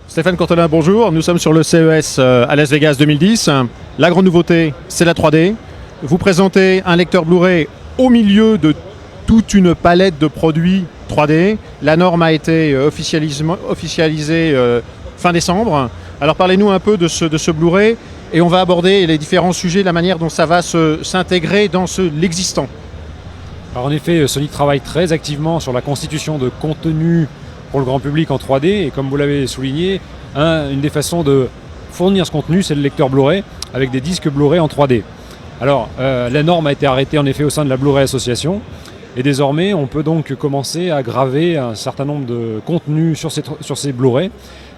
Stéphane Courtelin, bonjour. Nous sommes sur le CES à Las Vegas 2010. La grande nouveauté, c'est la 3D. Vous présentez un lecteur Blu-ray au milieu de toute une palette de produits 3D. La norme a été officialisée fin décembre. Alors parlez-nous un peu de ce Blu-ray et on va aborder les différents sujets, la manière dont ça va s'intégrer dans l'existant. Alors en effet, Sony travaille très activement sur la constitution de contenu pour le grand public en 3D, et comme vous l'avez souligné, une des façons de fournir ce contenu, c'est le lecteur Blu-ray avec des disques Blu-ray en 3D. Alors, la norme a été arrêtée en effet au sein de la Blu-ray Association, et désormais on peut donc commencer à graver un certain nombre de contenus sur ces Blu-ray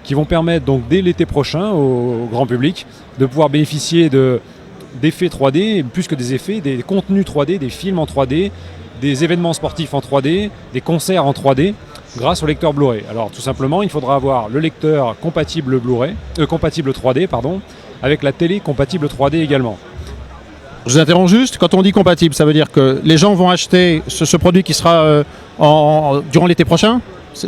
qui vont permettre donc dès l'été prochain au grand public de pouvoir bénéficier d'effets 3D, plus que des effets, des contenus 3D, des films en 3D, des événements sportifs en 3D, des concerts en 3D, grâce au lecteur Blu-ray. Alors tout simplement, il faudra avoir le lecteur compatible Blu-ray, compatible 3D, avec la télé compatible 3D également. Je vous interromps juste, quand on dit compatible, ça veut dire que les gens vont acheter ce produit qui sera durant l'été prochain,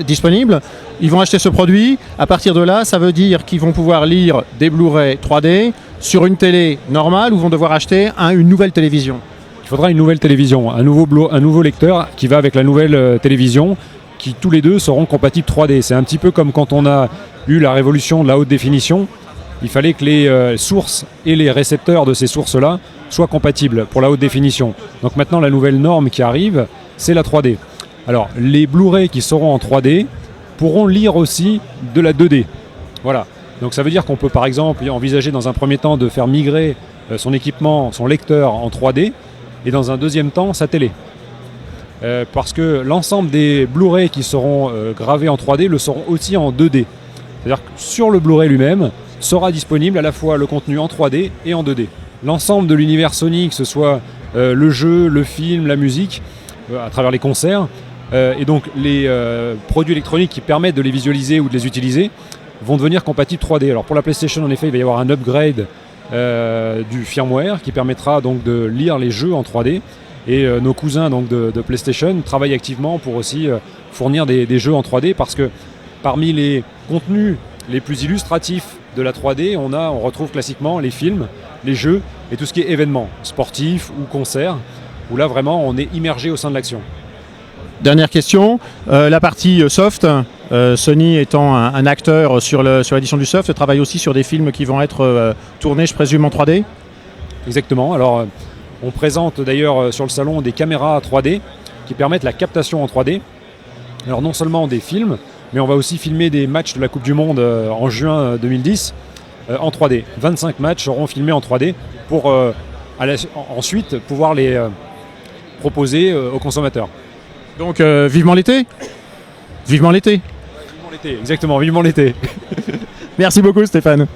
disponible. Ils vont acheter ce produit. À partir de là, ça veut dire qu'ils vont pouvoir lire des Blu-ray 3D sur une télé normale ou vont devoir acheter une nouvelle télévision. Il faudra une nouvelle télévision, un nouveau lecteur qui va avec la nouvelle télévision, qui tous les deux seront compatibles 3D. C'est un petit peu comme quand on a eu la révolution de la haute définition. Il fallait que les sources et les récepteurs de ces sources-là soient compatibles pour la haute définition. Donc maintenant, la nouvelle norme qui arrive, c'est la 3D. Alors, les Blu-ray qui seront en 3D pourront lire aussi de la 2D. Voilà. Donc ça veut dire qu'on peut par exemple envisager dans un premier temps de faire migrer son équipement, son lecteur en 3D, et dans un deuxième temps, sa télé. Parce que l'ensemble des Blu-ray qui seront gravés en 3D le seront aussi en 2D. C'est-à-dire que sur le Blu-ray lui-même sera disponible à la fois le contenu en 3D et en 2D. L'ensemble de l'univers Sony, que ce soit le jeu, le film, la musique, à travers les concerts, et donc les produits électroniques qui permettent de les visualiser ou de les utiliser, vont devenir compatibles 3D. Alors pour la PlayStation, en effet, il va y avoir un upgrade du firmware qui permettra donc de lire les jeux en 3D. Et nos cousins donc, de PlayStation travaillent activement pour aussi fournir des jeux en 3D, parce que parmi les contenus les plus illustratifs de la 3D, on retrouve classiquement les films, les jeux et tout ce qui est événements sportifs ou concerts, où là vraiment on est immergé au sein de l'action. Dernière question, la partie soft, Sony étant un acteur sur l'édition du soft, travaille aussi sur des films qui vont être tournés, je présume, en 3D ? Exactement. Alors, on présente d'ailleurs sur le salon des caméras 3D qui permettent la captation en 3D. Alors non seulement des films, mais on va aussi filmer des matchs de la Coupe du Monde en juin 2010 en 3D. 25 matchs seront filmés en 3D pour ensuite pouvoir les proposer aux consommateurs. Donc vivement l'été. Vivement l'été. Vivement l'été, exactement, vivement l'été. Merci beaucoup Stéphane.